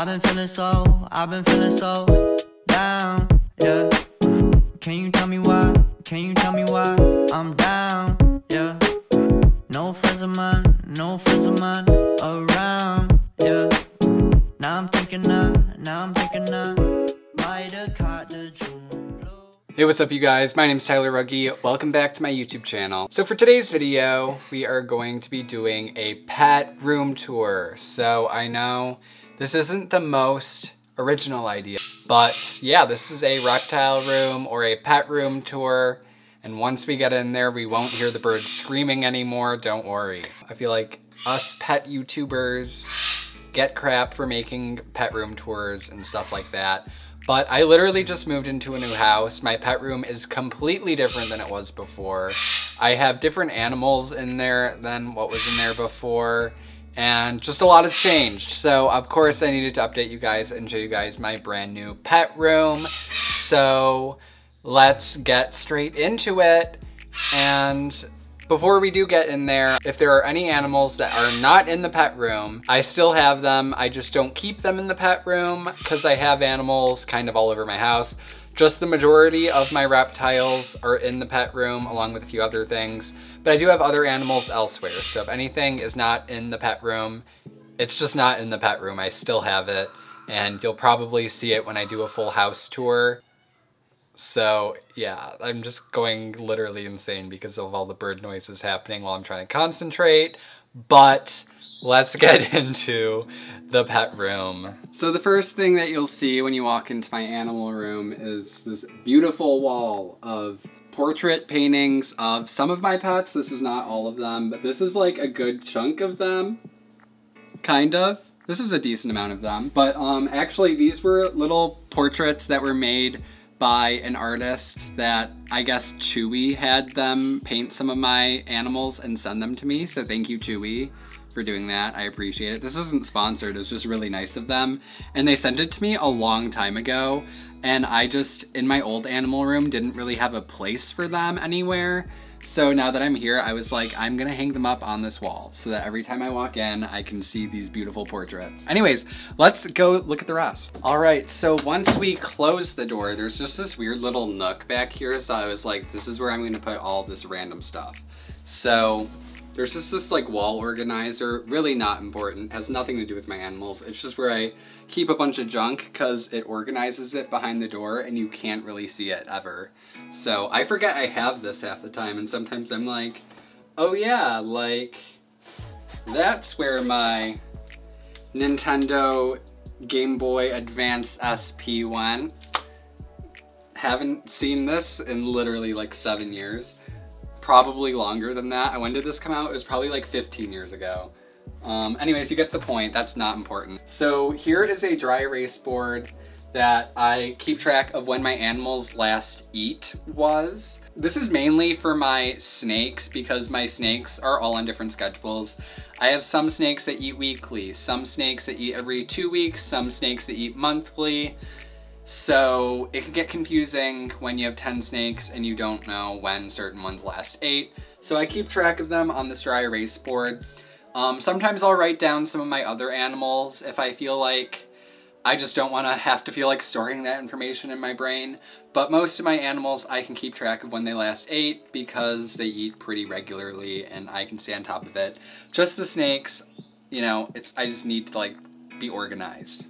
I've been feeling so down, yeah. Can you tell me why? Can you tell me why I'm down, yeah? No friends of mine around, yeah. Now I'm thinking I might have caught the June blue. Hey, what's up you guys? My name's Tyler Rugge. Welcome back to my YouTube channel. So for today's video, we are going to be doing a pet room tour. So I know this isn't the most original idea, but yeah, this is a reptile room or a pet room tour. And once we get in there, we won't hear the birds screaming anymore, don't worry. I feel like us pet YouTubers get crap for making pet room tours and stuff like that. But I literally just moved into a new house. My pet room is completely different than it was before. I have different animals in there than what was in there before, and just a lot has changed. So of course I needed to update you guys and show you guys my brand new pet room. So let's get straight into it. And before we do get in there, if there are any animals that are not in the pet room, I still have them. I just don't keep them in the pet room because I have animals kind of all over my house. Just the majority of my reptiles are in the pet room along with a few other things, but I do have other animals elsewhere. So if anything is not in the pet room, it's just not in the pet room. I still have it, and you'll probably see it when I do a full house tour. So yeah, I'm just going literally insane because of all the bird noises happening while I'm trying to concentrate, but let's get into the pet room. So the first thing that you'll see when you walk into my animal room is this beautiful wall of portrait paintings of some of my pets. This is not all of them, but this is like a good chunk of them, kind of. This is a decent amount of them, but actually these were little portraits that were made by an artist that I guess Chewy had them paint some of my animals and send them to me. So thank you, Chewy, for doing that. I appreciate it. This isn't sponsored, it's just really nice of them. And they sent it to me a long time ago. And I just, in my old animal room, didn't really have a place for them anywhere. So now that I'm here, I was like, I'm gonna hang them up on this wall so that every time I walk in, I can see these beautiful portraits. Anyways, let's go look at the rest. All right, so once we close the door, there's just this weird little nook back here. So I was like, this is where I'm gonna put all this random stuff. So there's just this like wall organizer, really not important, has nothing to do with my animals. It's just where I keep a bunch of junk because it organizes it behind the door and you can't really see it ever. So I forget I have this half the time, and sometimes I'm like, oh yeah, like that's where my Nintendo Game Boy Advance SP went. Haven't seen this in literally like 7 years. Probably longer than that. When did this come out? It was probably like 15 years ago. Anyways, you get the point. That's not important. So here is a dry erase board that I keep track of when my animals last eat was. This is mainly for my snakes because my snakes are all on different schedules. I have some snakes that eat weekly, some snakes that eat every 2 weeks, some snakes that eat monthly. So it can get confusing when you have 10 snakes and you don't know when certain ones last ate. So I keep track of them on this dry erase board. Sometimes I'll write down some of my other animals if I feel like I just don't want to have to feel like storing that information in my brain. But most of my animals I can keep track of when they last ate because they eat pretty regularly and I can stay on top of it. Just the snakes, you know, I just need to like be organized.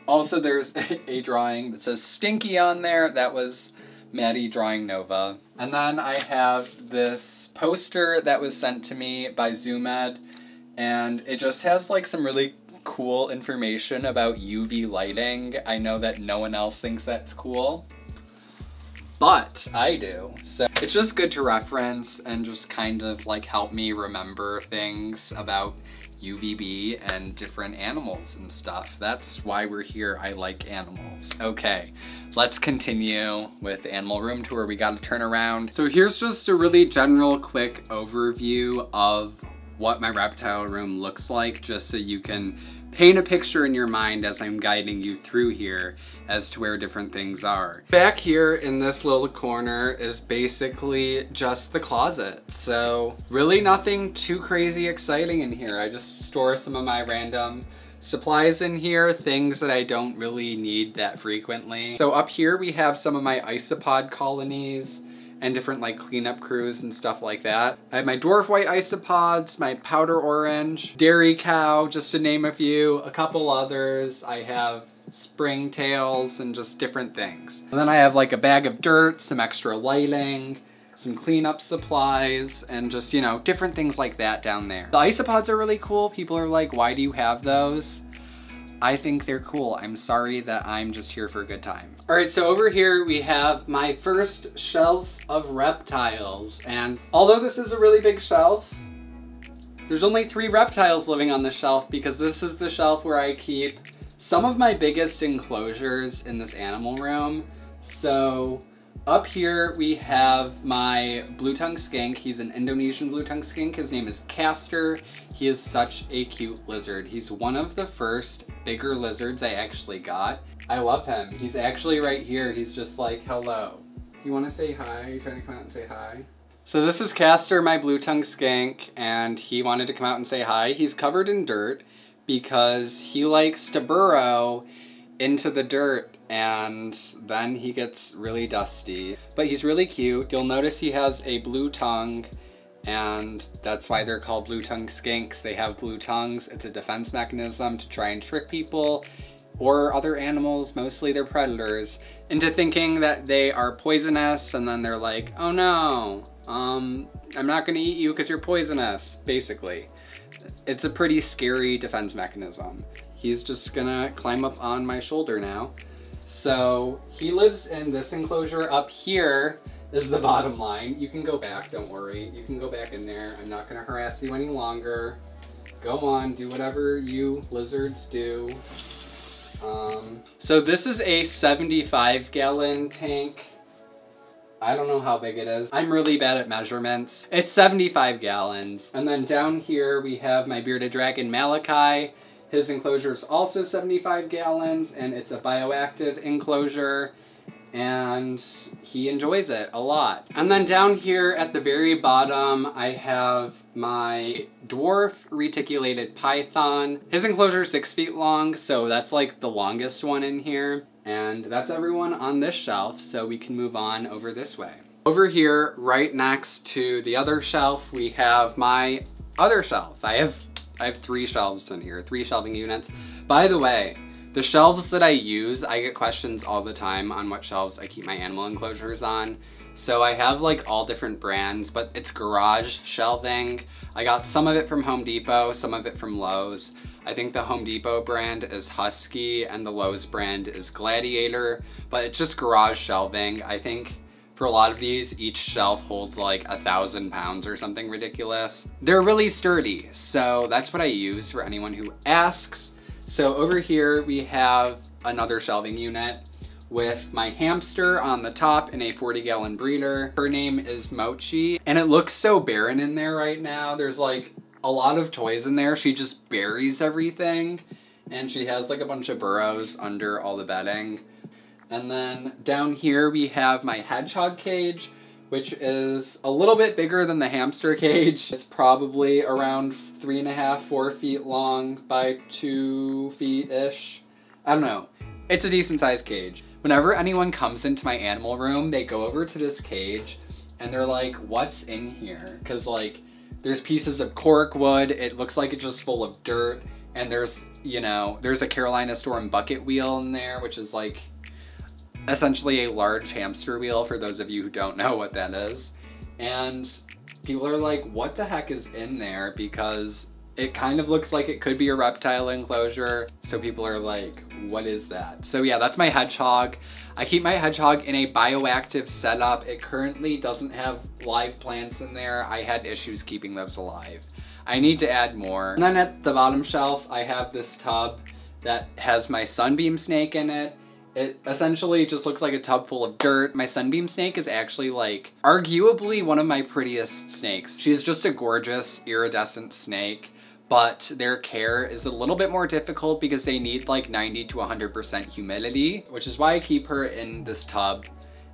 Also, there's a drawing that says Stinky on there. That was Maddie drawing Nova. And then I have this poster that was sent to me by ZoomEd, and it just has like some really cool information about UV lighting. I know that no one else thinks that's cool, but I do. So it's just good to reference and just kind of like help me remember things about UVB and different animals and stuff. That's why we're here. I like animals. Okay, let's continue with the animal room tour. We gotta turn around. So here's just a really general quick overview of what my reptile room looks like, just so you can paint a picture in your mind as I'm guiding you through here as to where different things are. Back here in this little corner is basically just the closet. So really nothing too crazy exciting in here. I just store some of my random supplies in here, things that I don't really need that frequently. So up here we have some of my isopod colonies and different like cleanup crews and stuff like that. I have my dwarf white isopods, my powder orange, dairy cow, just to name a few, a couple others. I have springtails and just different things. And then I have like a bag of dirt, some extra lighting, some cleanup supplies, and just, you know, different things like that down there. The isopods are really cool. People are like, why do you have those? I think they're cool. I'm sorry that I'm just here for a good time. All right, so over here we have my first shelf of reptiles. And although this is a really big shelf, there's only 3 reptiles living on the shelf because this is the shelf where I keep some of my biggest enclosures in this animal room. So up here we have my blue-tongued skink. He's an Indonesian blue-tongued skink. His name is Castor. He is such a cute lizard. He's one of the first bigger lizards I actually got. I love him. He's actually right here. He's just like, hello. You want to say hi? Are you trying to come out and say hi? So this is Castor, my blue-tongued skink, and he wanted to come out and say hi. He's covered in dirt because he likes to burrow into the dirt and then he gets really dusty. But he's really cute. You'll notice he has a blue tongue, and that's why they're called blue-tongued skinks. They have blue tongues. It's a defense mechanism to try and trick people or other animals, mostly they're predators, into thinking that they are poisonous, and then they're like, oh no, I'm not gonna eat you because you're poisonous, basically. It's a pretty scary defense mechanism. He's just gonna climb up on my shoulder now. So he lives in this enclosure. Up here is the bottom line. You can go back, don't worry. You can go back in there. I'm not gonna harass you any longer. Go on, do whatever you lizards do. So this is a 75-gallon tank. I don't know how big it is. I'm really bad at measurements. It's 75 gallons. And then down here we have my bearded dragon Malachi. His enclosure is also 75 gallons, and it's a bioactive enclosure, and he enjoys it a lot. And then down here at the very bottom, I have my dwarf reticulated python. His enclosure is 6 feet long, so that's like the longest one in here. And that's everyone on this shelf, so we can move on over this way. Over here, right next to the other shelf, we have my other shelf. I have 3 shelves in here, 3 shelving units. By the way, the shelves that I use, I get questions all the time on what shelves I keep my animal enclosures on. So I have like all different brands, but it's garage shelving. I got some of it from Home Depot, some of it from Lowe's. I think the Home Depot brand is Husky and the Lowe's brand is Gladiator, but it's just garage shelving. I think for a lot of these, each shelf holds like 1,000 pounds or something ridiculous. They're really sturdy, so that's what I use for anyone who asks. So over here we have another shelving unit with my hamster on the top in a 40-gallon breeder. Her name is Mochi, and it looks so barren in there right now. There's like a lot of toys in there. She just buries everything, and she has like a bunch of burrows under all the bedding. And then down here we have my hedgehog cage, which is a little bit bigger than the hamster cage. It's probably around 3.5, 4 feet long by 2 feet-ish. I don't know. It's a decent sized cage. Whenever anyone comes into my animal room, they go over to this cage and they're like, what's in here? Because like, there's pieces of cork wood. It looks like it's just full of dirt. And there's, you know, there's a Carolina Storm bucket wheel in there, which is like essentially a large hamster wheel for those of you who don't know what that is. And people are like, what the heck is in there? Because it kind of looks like it could be a reptile enclosure. So people are like, what is that? So yeah, that's my hedgehog. I keep my hedgehog in a bioactive setup. It currently doesn't have live plants in there. I had issues keeping those alive. I need to add more. And then at the bottom shelf, I have this tub that has my Sunbeam Snake in it. It essentially just looks like a tub full of dirt. My Sunbeam Snake is actually like arguably one of my prettiest snakes. She's just a gorgeous iridescent snake, but their care is a little bit more difficult because they need like 90 to 100% humidity, which is why I keep her in this tub.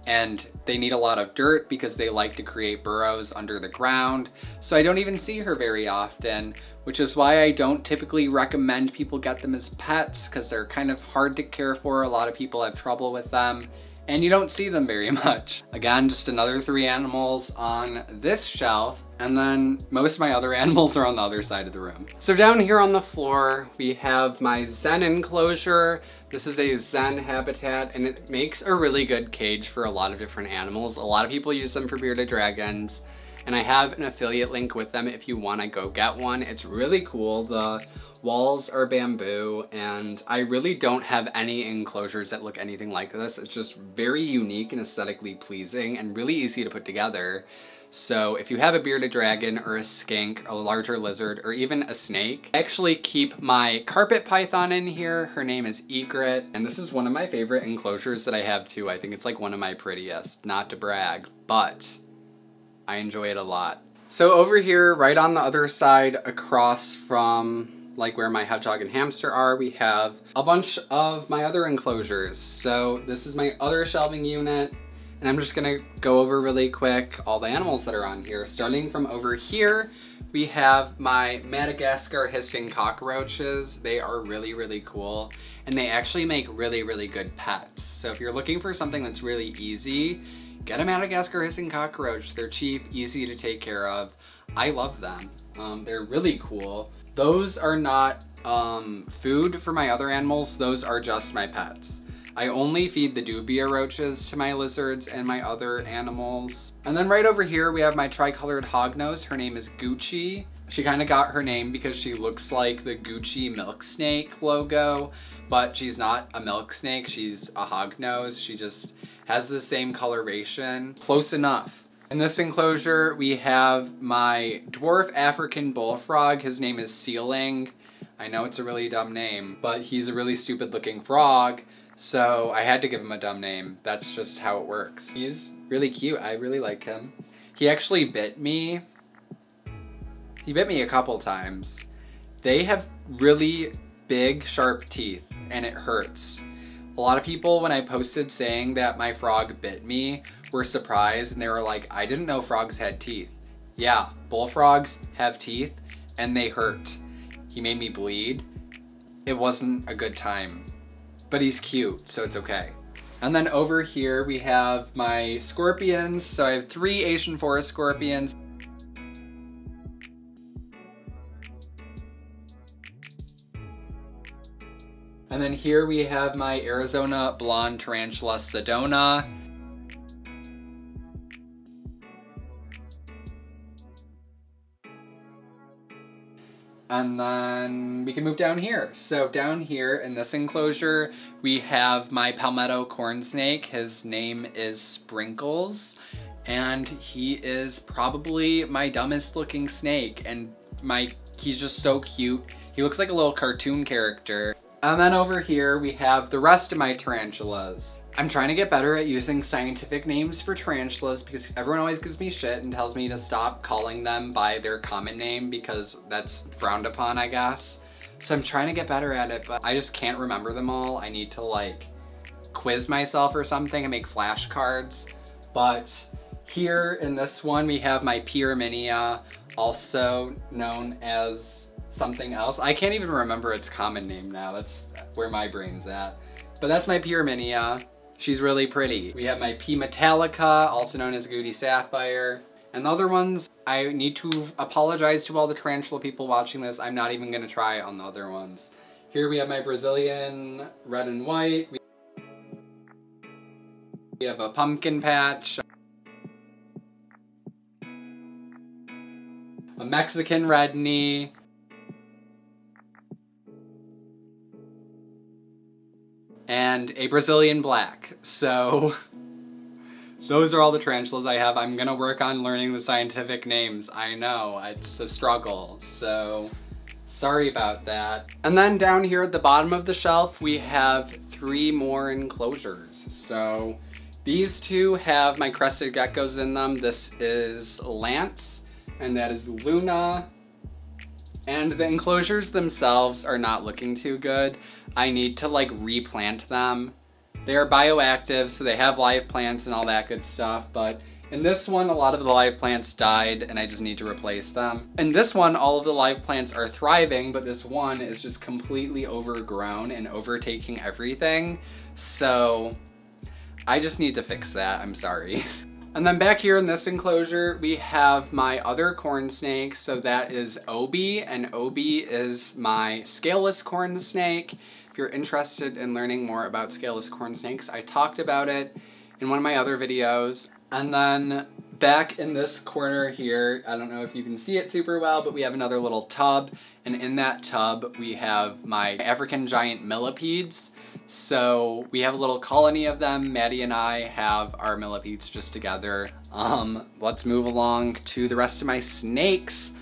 and they need a lot of dirt because they like to create burrows under the ground. So I don't even see her very often, which is why I don't typically recommend people get them as pets, because they're kind of hard to care for. A lot of people have trouble with them, and you don't see them very much. Again, just another 3 animals on this shelf, and then most of my other animals are on the other side of the room. So down here on the floor, we have my Zen Enclosure. This is a Zen habitat, and it makes a really good cage for a lot of different animals. A lot of people use them for bearded dragons, and I have an affiliate link with them if you wanna go get one. It's really cool. The walls are bamboo, and I really don't have any enclosures that look anything like this. It's just very unique and aesthetically pleasing and really easy to put together. So if you have a bearded dragon or a skink, a larger lizard, or even a snake, I actually keep my carpet python in here. Her name is Egret, and this is one of my favorite enclosures that I have too. I think it's like one of my prettiest, not to brag, but I enjoy it a lot. So over here, right on the other side, across from like where my hedgehog and hamster are, we have a bunch of my other enclosures. So this is my other shelving unit, and I'm just gonna go over really quick all the animals that are on here. Starting from over here, we have my Madagascar hissing cockroaches. They are really, really cool, and they actually make really, really good pets. So if you're looking for something that's really easy, get a Madagascar hissing cockroach. They're cheap, easy to take care of. I love them. They're really cool. Those are not food for my other animals. Those are just my pets. I only feed the dubia roaches to my lizards and my other animals. And then right over here, we have my tricolored hognose. Her name is Gucci. She kind of got her name because she looks like the Gucci milk snake logo, but she's not a milk snake, she's a hognose. She just has the same coloration. Close enough. In this enclosure, we have my dwarf African bullfrog. His name is Sealing. I know it's a really dumb name, but he's a really stupid looking frog, so I had to give him a dumb name. That's just how it works. He's really cute. I really like him. He actually bit me. He bit me a couple times. They have really big, sharp teeth, and it hurts. A lot of people, when I posted saying that my frog bit me, were surprised, and they were like, I didn't know frogs had teeth. Yeah, bullfrogs have teeth, and they hurt. He made me bleed. It wasn't a good time, but he's cute, so it's okay. And then over here, we have my scorpions. So I have 3 Asian forest scorpions. And then here we have my Arizona blonde tarantula Sedona. And then we can move down here. So down here in this enclosure, we have my Palmetto corn snake. His name is Sprinkles, and he is probably my dumbest looking snake. And he's just so cute. He looks like a little cartoon character. And then over here, we have the rest of my tarantulas. I'm trying to get better at using scientific names for tarantulas because everyone always gives me shit and tells me to stop calling them by their common name because that's frowned upon, I guess. So I'm trying to get better at it, but I just can't remember them all. I need to like quiz myself or something and make flashcards. But here in this one, we have my Pyraminia, also known as something else. I can't even remember its common name now. That's where my brain's at. But that's my Pyraminia. She's really pretty. We have my P Metallica, also known as Goody Sapphire. And the other ones, I need to apologize to all the tarantula people watching this. I'm not even gonna try on the other ones. Here we have my Brazilian red and white. We have a pumpkin patch. A Mexican red knee. And a Brazilian black. So those are all the tarantulas I have. I'm gonna work on learning the scientific names. I know, it's a struggle, so sorry about that. And then down here at the bottom of the shelf, we have 3 more enclosures. So these 2 have my crested geckos in them. This is Lance, and that is Luna. And the enclosures themselves are not looking too good. I need to like replant them They are bioactive, so they have live plants and all that good stuff, but in this one, a lot of the live plants died and I just need to replace them. In this one, all of the live plants are thriving, but this one is just completely overgrown and overtaking everything. So I just need to fix that, I'm sorry. And then back here in this enclosure, we have my other corn snake. So that is Obi, and Obi is my scaleless corn snake. If you're interested in learning more about scaleless corn snakes, I talked about it in one of my other videos. And then back in this corner here, I don't know if you can see it super well, but we have another little tub. And in that tub, we have my African giant Millipedes. So we have a little colony of them. Maddie and I have our Millipedes just together. Let's move along to the rest of my snakes,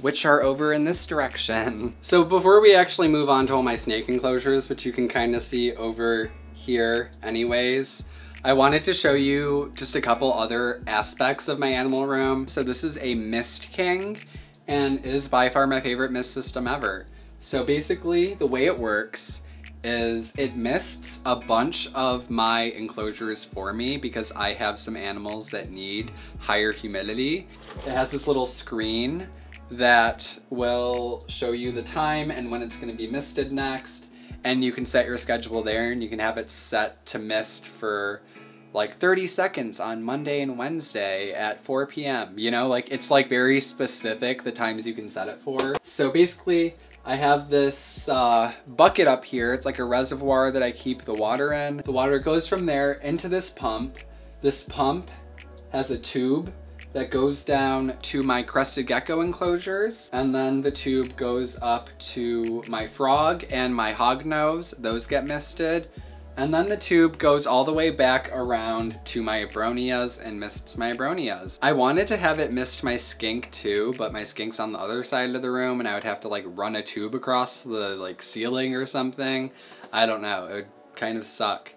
which are over in this direction. So before we actually move on to all my snake enclosures, which you can kind of see over here anyways, I wanted to show you just a couple other aspects of my animal room. So this is a Mist King, and it is by far my favorite mist system ever. So basically the way it works is it mists a bunch of my enclosures for me because I have some animals that need higher humidity. It has this little screen that will show you the time and when it's going to be misted next. And you can set your schedule there and you can have it set to mist for like 30 seconds on Monday and Wednesday at 4 p.m. You know, like it's like very specific the times you can set it for. So basically I have this bucket up here. It's like a reservoir that I keep the water in. The water goes from there into this pump. This pump has a tube that goes down to my crested gecko enclosures, and then the tube goes up to my frog and my hognose. Those get misted. And then the tube goes all the way back around to my abronias and mists my abronias. I wanted to have it mist my skink too, but my skink's on the other side of the room and I would have to like run a tube across the like ceiling or something. I don't know, it would kind of suck.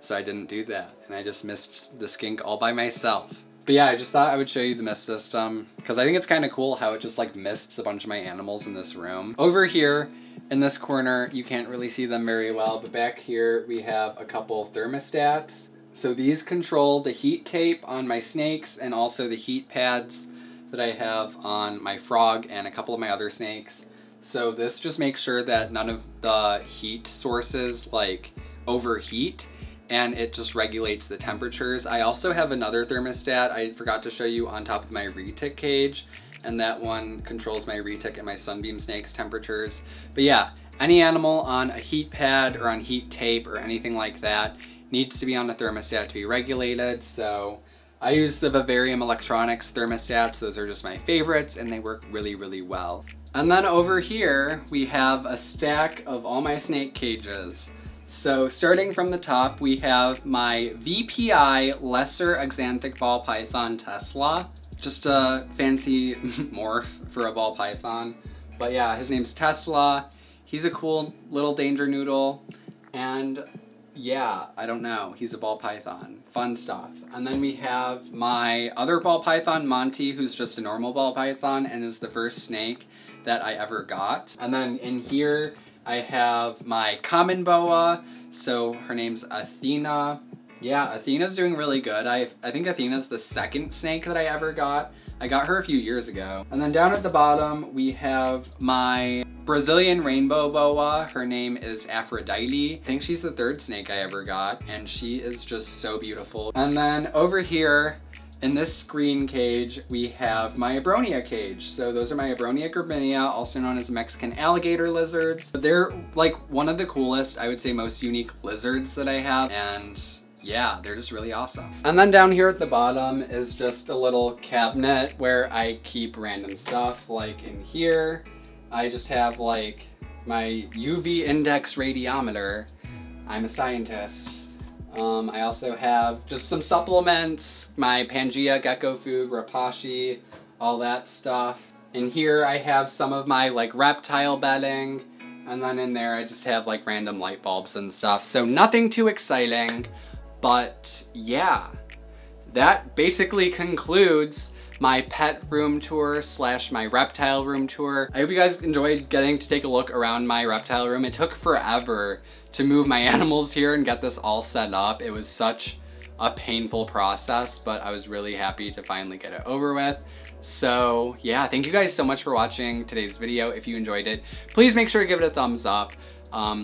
So I didn't do that and I just missed the skink all by myself. But yeah, I just thought I would show you the mist system because I think it's kind of cool how it just like mists a bunch of my animals in this room. Over here in this corner, you can't really see them very well, but back here we have a couple thermostats. So these control the heat tape on my snakes and also the heat pads that I have on my frog and a couple of my other snakes. So this just makes sure that none of the heat sources like overheat, and it just regulates the temperatures. I also have another thermostat I forgot to show you on top of my retic cage, and that one controls my retic and my Sunbeam Snake's temperatures. But yeah, any animal on a heat pad or on heat tape or anything like that needs to be on a thermostat to be regulated. So I use the Vivarium Electronics thermostats. Those are just my favorites and they work really, really well. And then over here, we have a stack of all my snake cages. So starting from the top, we have my VPI Lesser Axanthic Ball Python Tesla. Just a fancy morph for a ball python. But yeah, his name's Tesla. He's a cool little danger noodle. And yeah, I don't know, he's a ball python. Fun stuff. And then we have my other ball python, Monty, who's just a normal ball python and is the first snake that I ever got. And then in here, I have my common boa. So her name's Athena. Yeah, Athena's doing really good. I think Athena's the second snake that I ever got. I got her a few years ago. And then down at the bottom, we have my Brazilian Rainbow Boa. Her name is Aphrodite. I think she's the third snake I ever got, and she is just so beautiful. And then over here, in this screen cage, we have my Abronia cage. So those are my Abronia graminia, also known as Mexican alligator lizards. They're like one of the coolest, I would say most unique lizards that I have, and yeah, they're just really awesome. And then down here at the bottom is just a little cabinet where I keep random stuff. Like in here, I just have like my UV index radiometer. I'm a scientist. I also have just some supplements, my Pangea gecko food, Rapashi, all that stuff. In here I have some of my like reptile bedding, and then in there I just have like random light bulbs and stuff. So nothing too exciting. But yeah, that basically concludes my pet room tour / my reptile room tour. I hope you guys enjoyed getting to take a look around my reptile room. It took forever to move my animals here and get this all set up. It was such a painful process, but I was really happy to finally get it over with. So yeah, thank you guys so much for watching today's video. If you enjoyed it, please make sure to give it a thumbs up.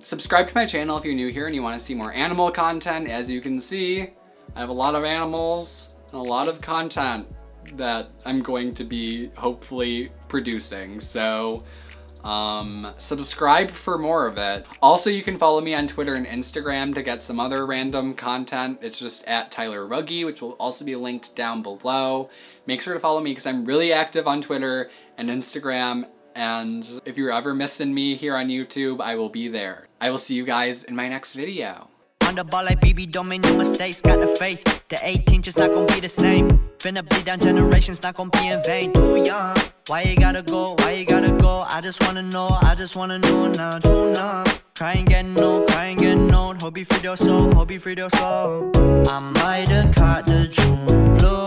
Subscribe to my channel if you're new here and you want to see more animal content. As you can see, I have a lot of animals and a lot of content that I'm going to be hopefully producing. So subscribe for more of it. Also, you can follow me on Twitter and Instagram to get some other random content. It's just at Tyler Rugge, which will also be linked down below. Make sure to follow me because I'm really active on Twitter and Instagram. And if you're ever missing me here on YouTube, I will be there. I will see you guys in my next video. On the ball like BB, don't make no mistakes, got the faith. The 18 just not gonna be the same. Finna bleed down generations, not gonna be in vain. Too young, why you gotta go, why you gotta go? I just wanna know now, true now. Crying getting old, hope you free your soul, hope you free your soul. I might have caught the June blue.